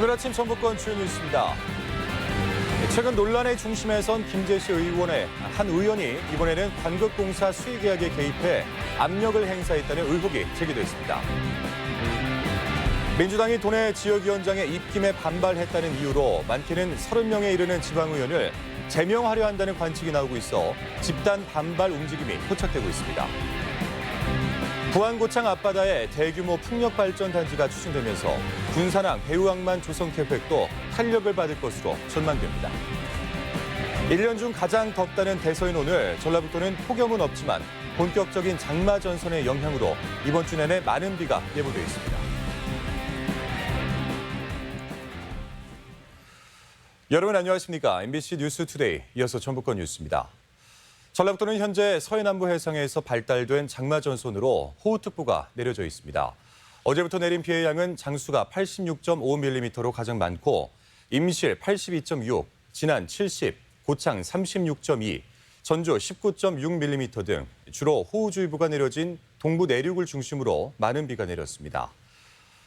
오늘 아침 전북권 주요 뉴스입니다. 최근 논란의 중심에 선 김제시 의원의 한 의원이 이번에는 관급공사 수의계약에 개입해 압력을 행사했다는 의혹이 제기됐습니다. 민주당이 도내 지역위원장의 입김에 반발했다는 이유로 많게는 30명에 이르는 지방의원을 제명하려 한다는 관측이 나오고 있어 집단 반발 움직임이 포착되고 있습니다. 부안고창 앞바다에 대규모 풍력발전단지가 추진되면서 군산항 배후항만 조성 계획도 탄력을 받을 것으로 전망됩니다. 1년 중 가장 덥다는 대서인 오늘 전라북도는 폭염은 없지만 본격적인 장마 전선의 영향으로 이번 주 내내 많은 비가 예보되어 있습니다. 여러분 안녕하십니까? MBC 뉴스투데이 이어서 전북권 뉴스입니다. 전라북도는 현재 서해남부 해상에서 발달된 장마 전선으로 호우특보가 내려져 있습니다. 어제부터 내린 비의 양은 장수가 86.5mm로 가장 많고 임실 82.6, 진안 70, 고창 36.2, 전주 19.6mm 등 주로 호우주의보가 내려진 동부 내륙을 중심으로 많은 비가 내렸습니다.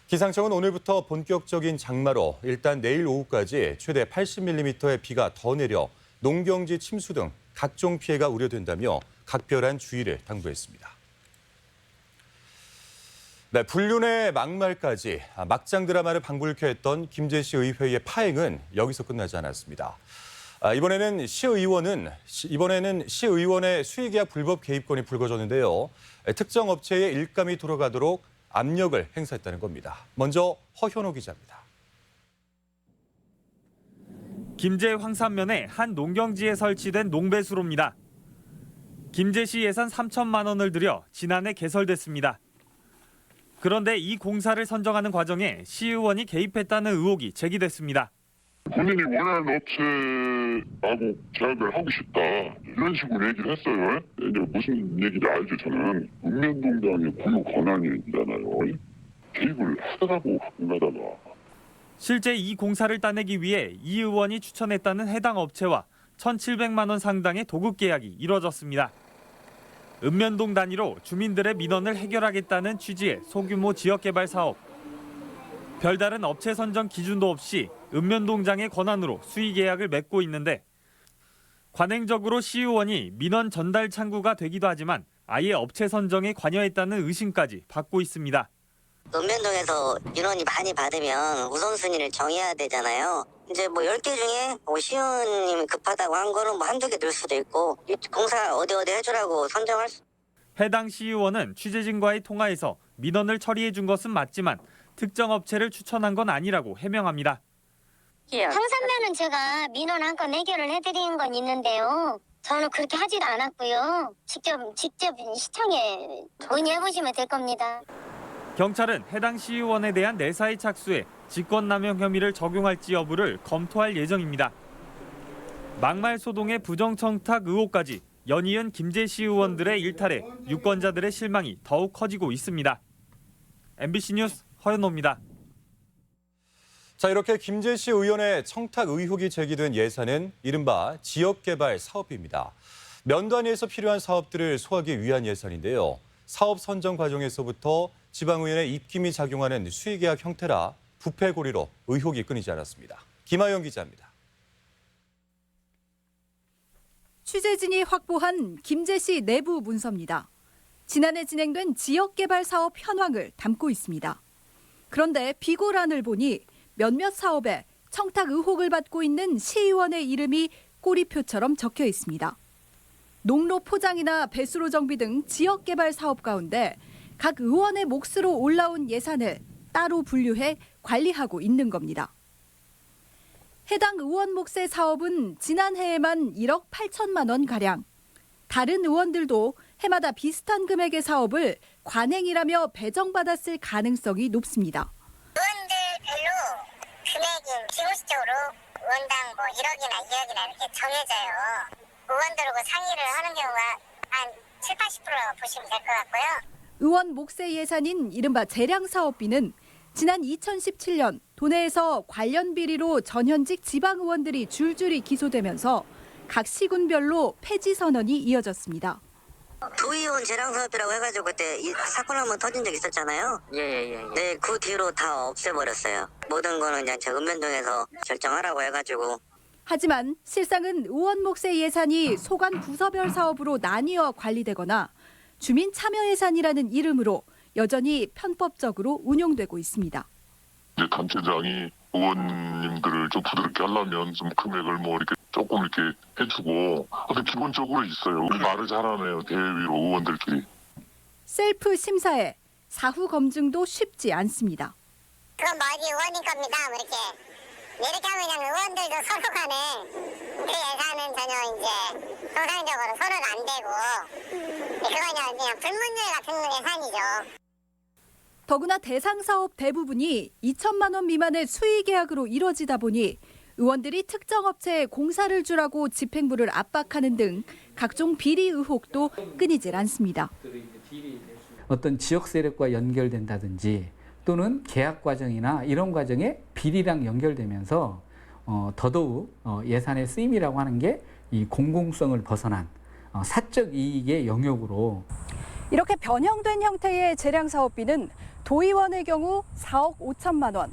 기상청은 오늘부터 본격적인 장마로 일단 내일 오후까지 최대 80mm의 비가 더 내려 농경지 침수 등 각종 피해가 우려된다며 각별한 주의를 당부했습니다. 네, 불륜의 막말까지 막장 드라마를 방불케 했던 김제시 의회의 파행은 여기서 끝나지 않았습니다. 이번에는 시의원의 수의계약 불법 개입건이 불거졌는데요. 특정 업체에 일감이 돌아가도록 압력을 행사했다는 겁니다. 먼저 허현호 기자입니다. 김제 황산면의 한 농경지에 설치된 농배수로입니다. 김제시 예산 3천만 원을 들여 지난해 개설됐습니다. 그런데 이 공사를 선정하는 과정에 시의원이 개입했다는 의혹이 제기됐습니다. 본인이 원하는 업체하고 계약을 하고 싶다 이런 식으로 얘기를 했어요. 이제 무슨 얘기인지 알죠. 저는 읍면동장의 고유 권한이잖아요. 개입을 하더라고 가끔가다가. 실제 이 공사를 따내기 위해 이 의원이 추천했다는 해당 업체와 1,700만 원 상당의 도급 계약이 이뤄졌습니다. 읍면동 단위로 주민들의 민원을 해결하겠다는 취지의 소규모 지역개발 사업. 별다른 업체 선정 기준도 없이 읍면동장의 권한으로 수의 계약을 맺고 있는데 관행적으로 시의원이 민원 전달 창구가 되기도 하지만 아예 업체 선정에 관여했다는 의심까지 받고 있습니다. 읍면동에서 민원이 많이 받으면 우선순위를 정해야 되잖아요. 이제 10개 중에 시의원님이 급하다고 한 거는 한두 개 늘 수도 있고 공사 어디 해주라고 선정할 수. 해당 시의원은 취재진과의 통화에서 민원을 처리해 준 것은 맞지만 특정 업체를 추천한 건 아니라고 해명합니다. 황산면은 제가 민원 한 건 해결을 해드리는 건 있는데요. 저는 그렇게 하지도 않았고요. 직접 시청에 문의해보시면 될 겁니다. 경찰은 해당 시의원에 대한 내사에 착수해 직권남용 혐의를 적용할지 여부를 검토할 예정입니다. 막말 소동의 부정청탁 의혹까지 연이은 김제시 의원들의 일탈에 유권자들의 실망이 더욱 커지고 있습니다. MBC 뉴스 허연호입니다. 자, 이렇게 김제시 의원의 청탁 의혹이 제기된 예산은 이른바 지역개발 사업비입니다. 면 단위에서 필요한 사업들을 소화하기 위한 예산인데요. 사업 선정 과정에서부터 지방의원의 입김이 작용하는 수의계약 형태라 부패고리로 의혹이 끊이지 않았습니다. 김하영 기자입니다. 취재진이 확보한 김제시 내부 문서입니다. 지난해 진행된 지역개발 사업 현황을 담고 있습니다. 그런데 비고란을 보니 몇몇 사업에 청탁 의혹을 받고 있는 시의원의 이름이 꼬리표처럼 적혀 있습니다. 농로 포장이나 배수로 정비 등 지역개발 사업 가운데 각 의원의 몫으로 올라온 예산을 따로 분류해 관리하고 있는 겁니다. 해당 의원 몫의 사업은 지난해에만 1억 8천만 원가량. 다른 의원들도 해마다 비슷한 금액의 사업을 관행이라며 배정받았을 가능성이 높습니다. 의원들별로 금액이 기본적으로 의원당 1억이나 2억이나 이렇게 정해져요. 의원들하고 상의를 하는 경우가 한 70-80%라고 보시면 될 것 같고요. 의원 몫의 예산인 이른바 재량사업비는 지난 2017년 도내에서 관련 비리로 전현직 지방의원들이 줄줄이 기소되면서 각 시군별로 폐지 선언이 이어졌습니다. 도의원 재량사업이라고 해가지고 그때 사건 한번 터진 적 있었잖아요. 예. 네, 그 뒤로 다 없애버렸어요. 모든 거는 그냥 제 읍면동에서 결정하라고 해가지고. 하지만 실상은 의원 몫의 예산이 소관 부서별 사업으로 나뉘어 관리되거나 주민 참여 예산이라는 이름으로 여전히 편법적으로 운용되고 있습니다. 이제 단체장이 의원님들을 좀 부드럽게 하려면 좀 금액을 뭐 이렇게 조금 이렇게 해주고, 근데 기본적으로 있어요. 말을 잘하네요, 대위로 의원들끼리. 셀프 심사에 사후 검증도 쉽지 않습니다. 그건 뭐 어디 의원님 겁니다. 뭐 이렇게 하면 그냥 의원들도 서로 간에 그 예산은 전혀 이제 정상적으로 서로가 안 되고 그건 그냥 불문율 같은 예산이죠. 더구나 대상 사업 대부분이 2천만 원 미만의 수의 계약으로 이뤄지다 보니 의원들이 특정 업체에 공사를 주라고 집행부를 압박하는 등 각종 비리 의혹도 끊이질 않습니다. 어떤 지역 세력과 연결된다든지 또는 계약 과정이나 이런 과정에 비리랑 연결되면서 더더욱 예산의 쓰임이라고 하는 게 이 공공성을 벗어난 사적 이익의 영역으로 이렇게 변형된 형태의 재량 사업비는 도의원의 경우 4억 5천만 원,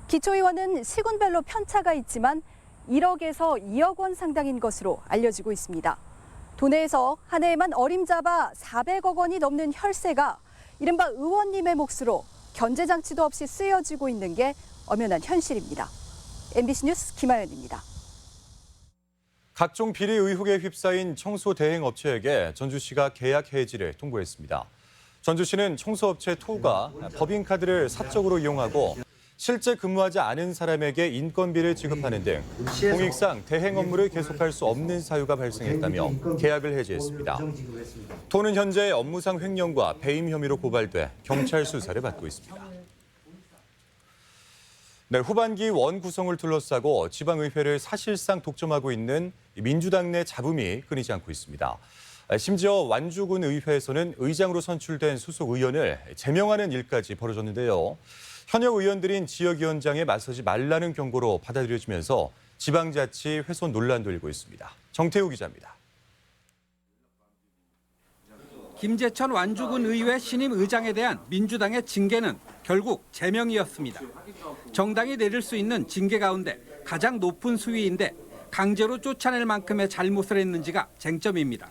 기초의원은 시군별로 편차가 있지만 1억에서 2억 원 상당인 것으로 알려지고 있습니다. 도내에서 한 해에만 어림잡아 400억 원이 넘는 혈세가 이른바 의원님의 몫으로 견제장치도 없이 쓰여지고 있는 게 엄연한 현실입니다. MBC 뉴스 김아연입니다. 각종 비리 의혹에 휩싸인 청소 대행 업체에게 전주시가 계약 해지를 통보했습니다. 전주시는 청소업체 토가 법인카드를 사적으로 이용하고 실제 근무하지 않은 사람에게 인건비를 지급하는 등 공익상 대행 업무를 계속할 수 없는 사유가 발생했다며 계약을 해지했습니다. 토는 현재 업무상 횡령과 배임 혐의로 고발돼 경찰 수사를 받고 있습니다. 네, 후반기 원 구성을 둘러싸고 지방의회를 사실상 독점하고 있는 민주당 내 잡음이 끊이지 않고 있습니다. 심지어 완주군 의회에서는 의장으로 선출된 소속 의원을 제명하는 일까지 벌어졌는데요. 현역 의원들인 지역위원장에 맞서지 말라는 경고로 받아들여지면서 지방자치 훼손 논란도 일고 있습니다. 정태우 기자입니다. 김재천 완주군 의회 신임 의장에 대한 민주당의 징계는 결국 제명이었습니다. 정당이 내릴 수 있는 징계 가운데 가장 높은 수위인데 강제로 쫓아낼 만큼의 잘못을 했는지가 쟁점입니다.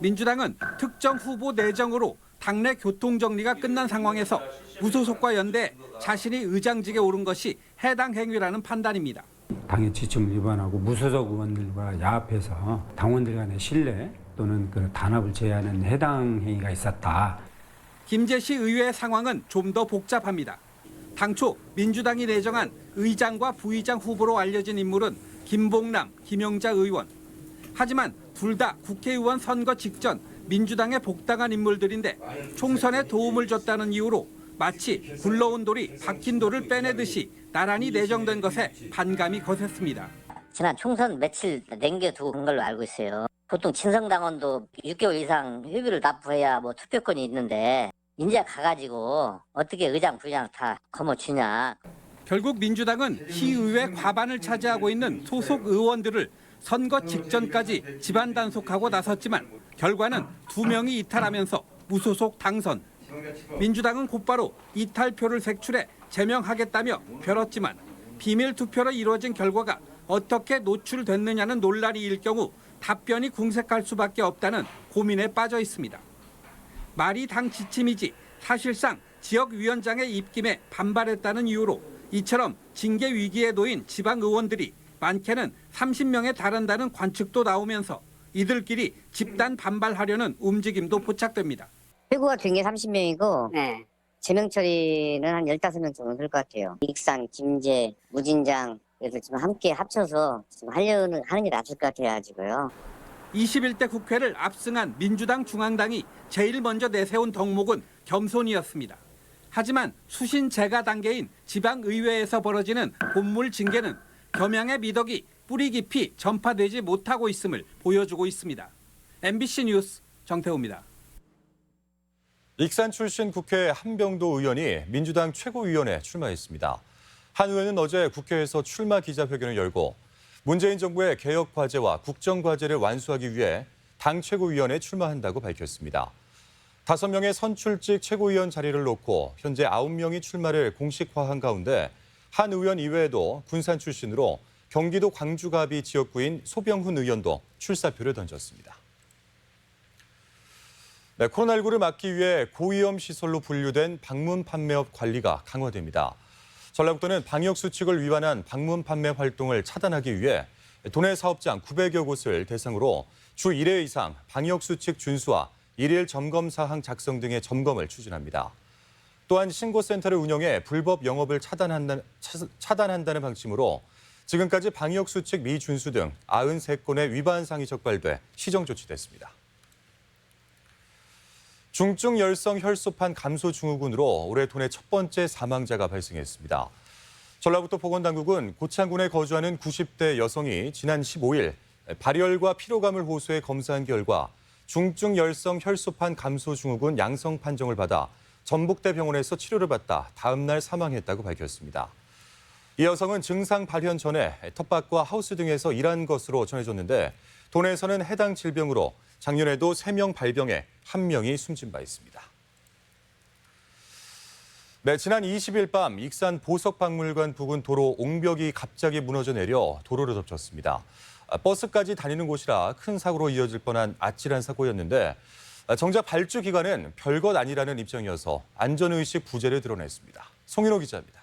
민주당은 특정 후보 내정으로 당내 교통정리가 끝난 상황에서 무소속과 연대해 자신이 의장직에 오른 것이 해당 행위라는 판단입니다. 당의 지침을 위반하고 무소속 의원들과 야합해서 당원들 간의 신뢰 또는 그 단합을 제한하는 해당 행위가 있었다. 김제시 의회 상황은 좀 더 복잡합니다. 당초 민주당이 내정한 의장과 부의장 후보로 알려진 인물은 김봉남, 김영자 의원. 하지만 둘 다 국회의원 선거 직전 민주당에 복당한 인물들인데 총선에 도움을 줬다는 이유로 마치 굴러온 돌이 박힌 돌을 빼내듯이 나란히 내정된 것에 반감이 거셌습니다. 지난 총선 며칠 남겨두고 간 걸로 알고 있어요. 보통 친성당원도 6개월 이상 휴비를 납부해야 뭐 투표권이 있는데 이제 가가지고 어떻게 의장, 부의장 다 거머쥐냐. 결국 민주당은 시의회 과반을 차지하고 있는 소속 의원들을 선거 직전까지 집안 단속하고 나섰지만 결과는 2명이 이탈하면서 무소속 당선. 민주당은 곧바로 이탈표를 색출해 제명하겠다며 벼렀지만 비밀 투표로 이루어진 결과가 어떻게 노출됐느냐는 논란이 일 경우 답변이 궁색할 수밖에 없다는 고민에 빠져 있습니다. 말이 당 지침이지 사실상 지역위원장의 입김에 반발했다는 이유로 이처럼 징계 위기에 놓인 지방 의원들이 많게는 30명에 달한다는 관측도 나오면서 이들끼리 집단 반발하려는 움직임도 포착됩니다. 최고가 된 게 30명이고 제명 처리는 한 15명 정도 될 것 같아요. 익산, 김제, 무진장 그래서 지금 함께 합쳐서 지금 하는 게 낫을 것 같아가지고요. 21대 국회를 압승한 민주당 중앙당이 제일 먼저 내세운 덕목은 겸손이었습니다. 하지만 수신 재가 단계인 지방의회에서 벌어지는 본물 징계는 겸양의 미덕이 뿌리 깊이 전파되지 못하고 있음을 보여주고 있습니다. MBC 뉴스 정태우입니다. 익산 출신 국회 한병도 의원이 민주당 최고위원에 출마했습니다. 한 의원은 어제 국회에서 출마 기자회견을 열고 문재인 정부의 개혁 과제와 국정 과제를 완수하기 위해 당 최고위원에 출마한다고 밝혔습니다. 5명의 선출직 최고위원 자리를 놓고 현재 9명이 출마를 공식화한 가운데 한 의원 이외에도 군산 출신으로 경기도 광주갑이 지역구인 소병훈 의원도 출사표를 던졌습니다. 네, 코로나19를 막기 위해 고위험 시설로 분류된 방문 판매업 관리가 강화됩니다. 전라북도는 방역수칙을 위반한 방문 판매 활동을 차단하기 위해 도내 사업장 900여 곳을 대상으로 주 1회 이상 방역수칙 준수와 일일 점검 사항 작성 등의 점검을 추진합니다. 또한 신고센터를 운영해 불법 영업을 차단한다는 방침으로 지금까지 방역수칙 미준수 등 93건의 위반 사항이 적발돼 시정 조치됐습니다. 중증 열성 혈소판 감소 증후군으로 올해 도내 첫 번째 사망자가 발생했습니다. 전라북도 보건당국은 고창군에 거주하는 90대 여성이 지난 15일 발열과 피로감을 호소해 검사한 결과 중증 열성 혈소판 감소 증후군 양성 판정을 받아 전북대 병원에서 치료를 받다 다음 날 사망했다고 밝혔습니다. 이 여성은 증상 발현 전에 텃밭과 하우스 등에서 일한 것으로 전해졌는데 도내에서는 해당 질병으로 작년에도 3명 발병해 1명이 숨진 바 있습니다. 네, 지난 20일 밤 익산 보석박물관 부근 도로 옹벽이 갑자기 무너져 내려 도로를 덮쳤습니다. 버스까지 다니는 곳이라 큰 사고로 이어질 뻔한 아찔한 사고였는데 정작 발주 기관은 별것 아니라는 입장이어서 안전의식 부재를 드러냈습니다. 송인호 기자입니다.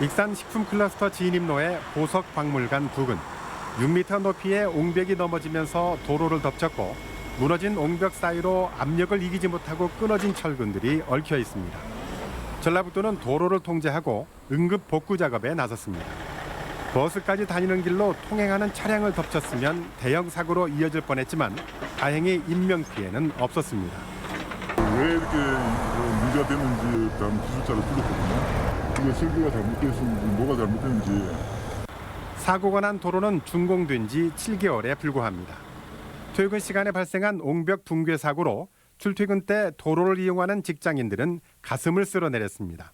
익산 식품 클러스터 진입로의 보석박물관 부근. 6m 높이의 옹벽이 넘어지면서 도로를 덮쳤고 무너진 옹벽 사이로 압력을 이기지 못하고 끊어진 철근들이 얽혀 있습니다. 전라북도는 도로를 통제하고 응급 복구 작업에 나섰습니다. 버스까지 다니는 길로 통행하는 차량을 덮쳤으면 대형 사고로 이어질 뻔했지만 다행히 인명 피해는 없었습니다. 왜 이렇게 문제가 됐는지 일단 기술자를 불렀거든요. 이게 설계가 잘못됐는지 뭐가 잘못됐는지. 사고가 난 도로는 준공된 지 7개월에 불과합니다. 퇴근 시간에 발생한 옹벽 붕괴 사고로 출퇴근 때 도로를 이용하는 직장인들은 가슴을 쓸어내렸습니다.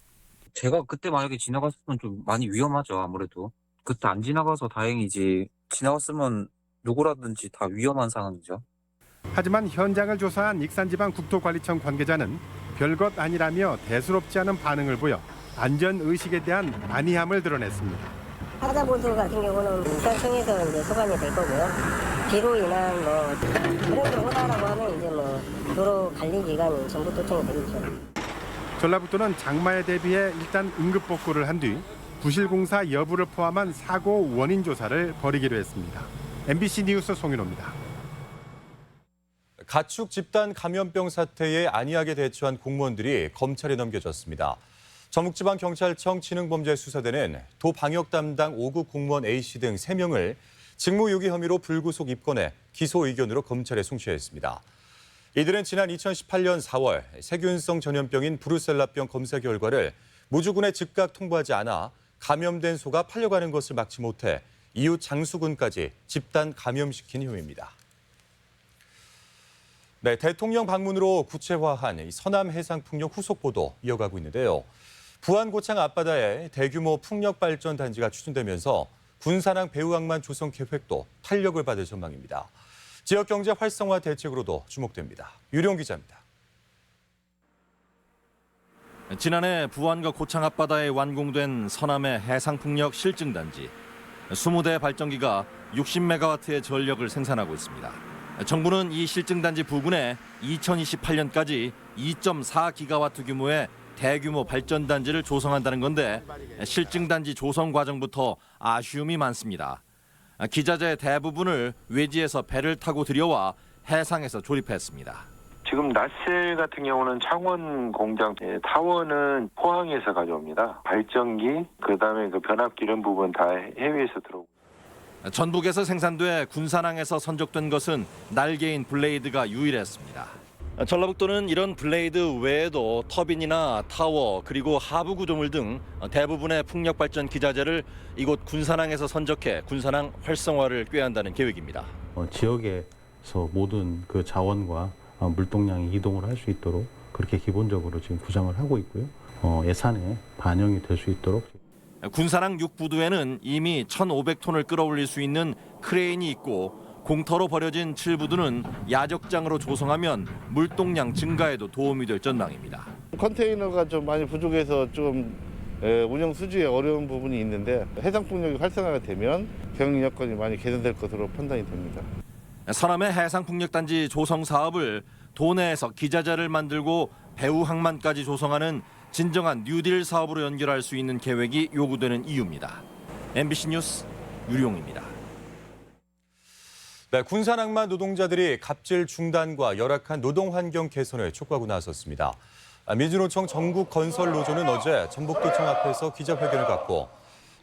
제가 그때 만약에 지나갔으면 좀 많이 위험하죠, 아무래도. 그때 안 지나가서 다행이지. 지나갔으면 누구라든지 다 위험한 상황이죠. 하지만 현장을 조사한 익산지방국토관리청 관계자는 별것 아니라며 대수롭지 않은 반응을 보여 안전의식에 대한 안이함을 드러냈습니다. 하자보도 같은 경우는 익산청에서 이제 소관이 될 거고요. 비로 인한 그런 경우다라고 하면 이제 도로 관리 기관이 정부도청이 되겠죠. 전라북도는 장마에 대비해 일단 응급 복구를 한 뒤 부실 공사 여부를 포함한 사고 원인 조사를 벌이기로 했습니다. MBC 뉴스 송윤호입니다. 가축 집단 감염병 사태에 안이하게 대처한 공무원들이 검찰에 넘겨졌습니다. 전북지방경찰청 지능범죄수사대는 도 방역 담당 5급 공무원 A씨 등 3명을 직무유기 혐의로 불구속 입건해 기소 의견으로 검찰에 송치했습니다. 이들은 지난 2018년 4월 세균성 전염병인 브루셀라병 검사 결과를 무주군에 즉각 통보하지 않아 감염된 소가 팔려가는 것을 막지 못해 이웃 장수군까지 집단 감염시킨 혐의입니다. 네, 대통령 방문으로 구체화한 서남 해상 풍력 후속 보도 이어가고 있는데요. 부안 고창 앞바다에 대규모 풍력 발전 단지가 추진되면서 군산항 배후항만 조성 계획도 탄력을 받을 전망입니다. 지역 경제 활성화 대책으로도 주목됩니다. 유령 기자입니다. 지난해 부안과 고창 앞바다에 완공된 서남의 해상풍력 실증단지. 20대 발전기가 60메가와트의 전력을 생산하고 있습니다. 정부는 이 실증단지 부근에 2028년까지 2.4기가와트 규모의 대규모 발전단지를 조성한다는 건데 실증단지 조성 과정부터 아쉬움이 많습니다. 기자재 대부분을 외지에서 배를 타고 들여와 해상에서 조립했습니다. 지금 낫셀 같은 경우는 창원 공장, 타워는 포항에서 가져옵니다. 발전기, 그다음에 그 변압기 이런 부분 다 해외에서 들어오고. 전북에서 생산돼 군산항에서 선적된 것은 날개인 블레이드가 유일했습니다. 전라북도는 이런 블레이드 외에도 터빈이나 타워 그리고 하부 구조물 등 대부분의 풍력 발전 기자재를 이곳 군산항에서 선적해 군산항 활성화를 꾀한다는 계획입니다. 지역에서 모든 그 자원과 물동량이 이동을 할 수 있도록 그렇게 기본적으로 지금 구상을 하고 있고요. 예산에 반영이 될 수 있도록. 군산항 6부두에는 이미 1,500톤을 끌어올릴 수 있는 크레인이 있고 공터로 버려진 칠부두는 야적장으로 조성하면 물동량 증가에도 도움이 될 전망입니다. 컨테이너가 좀 많이 부족해서 좀 운영 수주에 어려운 부분이 있는데 해상풍력이 활성화가 되면 경영 여건이 많이 개선될 것으로 판단이 됩니다. 서남의 해상풍력단지 조성 사업을 도내에서 기자재를 만들고 배후 항만까지 조성하는 진정한 뉴딜 사업으로 연결할 수 있는 계획이 요구되는 이유입니다. MBC 뉴스 유룡입니다. 네, 군산항만 노동자들이 갑질 중단과 열악한 노동 환경 개선을 촉구하고 나섰습니다. 민주노총 전국건설노조는 어제 전북도청 앞에서 기자회견을 갖고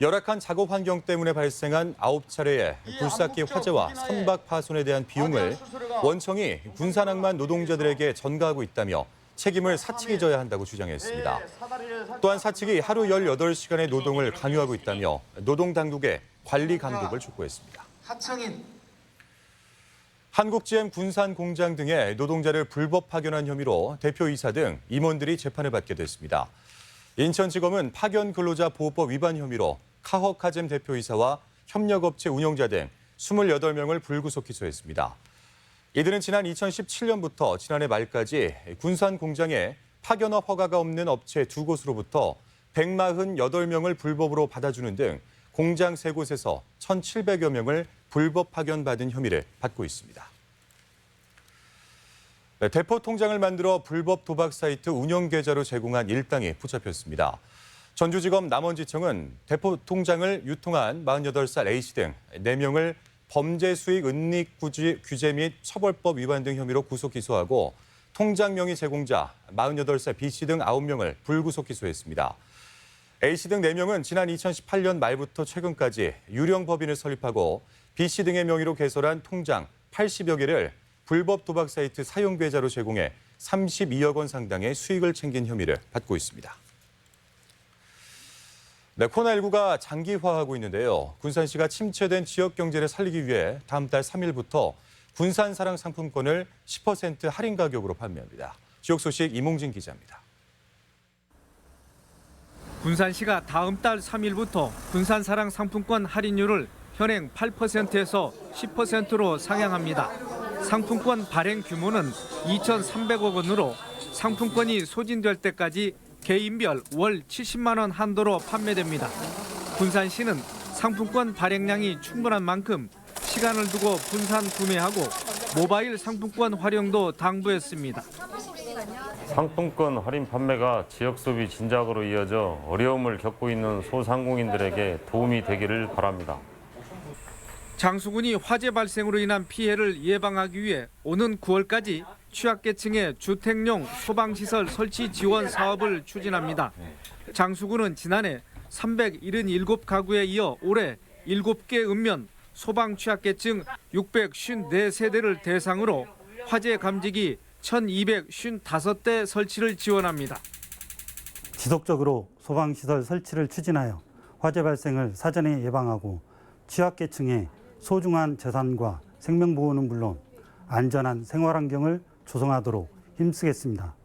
열악한 작업 환경 때문에 발생한 9차례의 굴삭기 화재와 선박 파손에 대한 비용을 원청이 군산항만 노동자들에게 전가하고 있다며 책임을 사측이 져야 한다고 주장했습니다. 또한 사측이 하루 18시간의 노동을 강요하고 있다며 노동당국의 관리 강국을 촉구했습니다. 한국GM 군산공장 등의 노동자를 불법 파견한 혐의로 대표이사 등 임원들이 재판을 받게 됐습니다. 인천지검은 파견 근로자 보호법 위반 혐의로 카허카잼 대표이사와 협력업체 운영자 등 28명을 불구속 기소했습니다. 이들은 지난 2017년부터 지난해 말까지 군산 공장에 파견업 허가가 없는 업체 2곳으로부터 148명을 불법으로 받아주는 등 공장 3곳에서 1,700여 명을 불법 파견받은 혐의를 받고 있습니다. 대포 통장을 만들어 불법 도박 사이트 운영 계좌로 제공한 일당이 붙잡혔습니다. 전주지검 남원지청은 대포 통장을 유통한 48살 A씨 등 4명을 범죄 수익 은닉 규제 및 처벌법 위반 등 혐의로 구속 기소하고 통장 명의 제공자 48살 B씨 등 9명을 불구속 기소했습니다. A씨 등 4명은 지난 2018년 말부터 최근까지 유령 법인을 설립하고 B씨 등의 명의로 개설한 통장 80여 개를 불법 도박 사이트 사용 계좌로 제공해 32억 원 상당의 수익을 챙긴 혐의를 받고 있습니다. 네, 코로나19가 장기화하고 있는데요. 군산시가 침체된 지역 경제를 살리기 위해 다음 달 3일부터 군산 사랑 상품권을 10% 할인 가격으로 판매합니다. 지역 소식 이몽진 기자입니다. 군산시가 다음 달 3일부터 군산 사랑 상품권 할인율을 현행 8%에서 10%로 상향합니다. 상품권 발행 규모는 2,300억 원으로 상품권이 소진될 때까지 개인별 월 70만 원 한도로 판매됩니다. 군산시는 상품권 발행량이 충분한 만큼 시간을 두고 분산 구매하고 모바일 상품권 활용도 당부했습니다. 상품권 할인 판매가 지역 소비 진작으로 이어져 어려움을 겪고 있는 소상공인들에게 도움이 되기를 바랍니다. 장수군이 화재 발생으로 인한 피해를 예방하기 위해 오는 9월까지 취약계층의 주택용 소방시설 설치 지원 사업을 추진합니다. 장수군은 지난해 377가구에 이어 올해 7개 읍면 소방 취약계층 654세대를 대상으로 화재 감지기 1,255대 설치를 지원합니다. 지속적으로 소방시설 설치를 추진하여 화재 발생을 사전에 예방하고 취약계층의 소중한 재산과 생명보호는 물론 안전한 생활환경을 조성하도록 힘쓰겠습니다.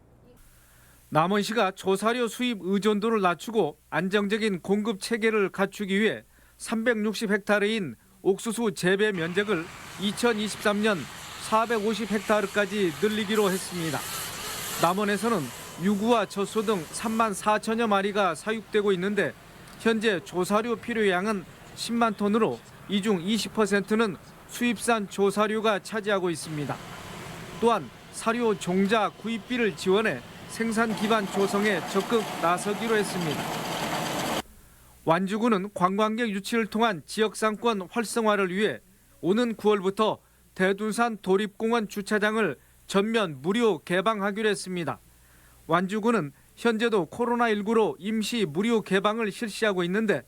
남원시가 조사료 수입 의존도를 낮추고 안정적인 공급 체계를 갖추기 위해 360헥타르인 옥수수 재배 면적을 2023년 450헥타르까지 늘리기로 했습니다. 남원에서는 유구와 젖소 등 3만 4천여 마리가 사육되고 있는데 현재 조사료 필요량은 10만 톤으로 이 중 20%는 수입산 조사료가 차지하고 있습니다. 또한 사료 종자 구입비를 지원해 생산 기반 조성에 적극 나서기로 했습니다. 완주군은 관광객 유치를 통한 지역상권 활성화를 위해 오는 9월부터 대둔산 도립공원 주차장을 전면 무료 개방하기로 했습니다. 완주군은 현재도 코로나19로 임시 무료 개방을 실시하고 있는데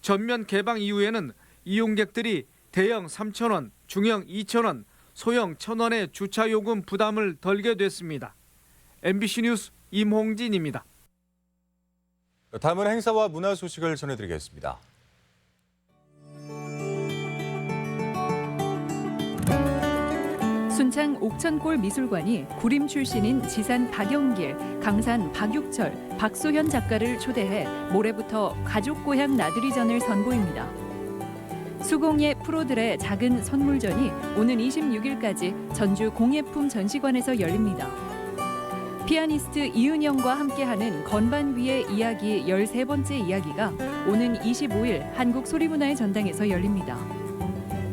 전면 개방 이후에는 이용객들이 대형 3,000원, 중형 2,000원, 소형 1,000원의 주차 요금 부담을 덜게 됐습니다. MBC 뉴스 임홍진입니다. 다음은 행사와 문화 소식을 전해드리겠습니다. 순창 옥천골 미술관이 구림 출신인 지산 박영길, 강산 박육철, 박소현 작가를 초대해 모레부터 가족 고향 나들이전을 선보입니다. 수공예 프로들의 작은 선물전이 오는 26일까지 전주 공예품 전시관에서 열립니다. 피아니스트 이은영과 함께하는 건반 위의 이야기 13번째 이야기가 오는 25일 한국소리문화의 전당에서 열립니다.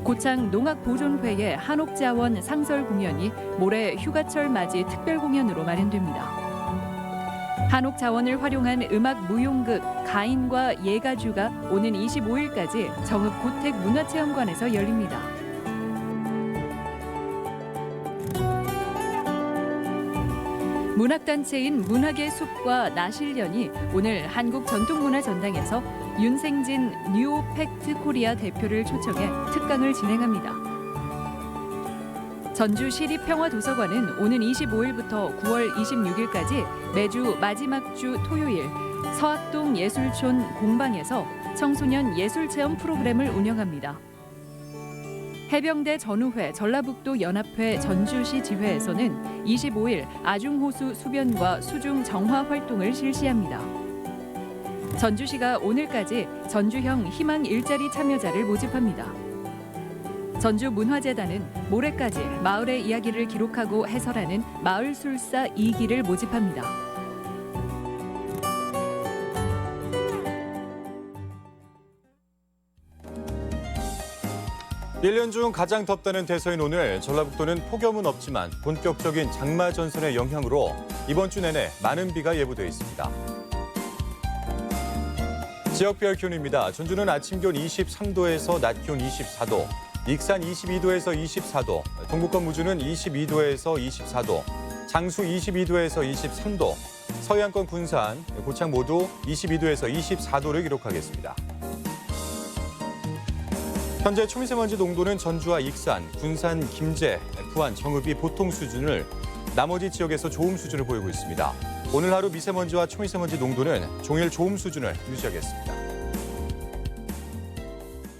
고창 농악보존회의 한옥자원 상설 공연이 모레 휴가철 맞이 특별 공연으로 마련됩니다. 한옥자원을 활용한 음악 무용극 가인과 예가주가 오는 25일까지 정읍 고택문화체험관에서 열립니다. 문학단체인 문학의 숲과 나실련이 오늘 한국전통문화전당에서 윤생진 뉴오팩트 코리아 대표를 초청해 특강을 진행합니다. 전주시립평화도서관은 오는 25일부터 9월 26일까지 매주 마지막 주 토요일 서학동 예술촌 공방에서 청소년 예술체험 프로그램을 운영합니다. 해병대 전우회 전라북도 연합회 전주시 지회에서는 25일 아중호수 수변과 수중 정화 활동을 실시합니다. 전주시가 오늘까지 전주형 희망 일자리 참여자를 모집합니다. 전주문화재단은 모레까지 마을의 이야기를 기록하고 해설하는 마을술사 2기를 모집합니다. 일 년 중 가장 덥다는 대서인 오늘 전라북도는 폭염은 없지만 본격적인 장마 전선의 영향으로 이번 주 내내 많은 비가 예보돼 있습니다. 지역별 기온입니다. 전주는 아침 기온 23도에서 낮 기온 24도, 익산 22도에서 24도, 동북권 무주는 22도에서 24도, 장수 22도에서 23도, 서해안권 군산, 고창 모두 22도에서 24도를 기록하겠습니다. 현재 초미세먼지 농도는 전주와 익산, 군산, 김제, 부안, 정읍이 보통 수준을, 나머지 지역에서 좋음 수준을 보이고 있습니다. 오늘 하루 미세먼지와 초미세먼지 농도는 종일 좋음 수준을 유지하겠습니다.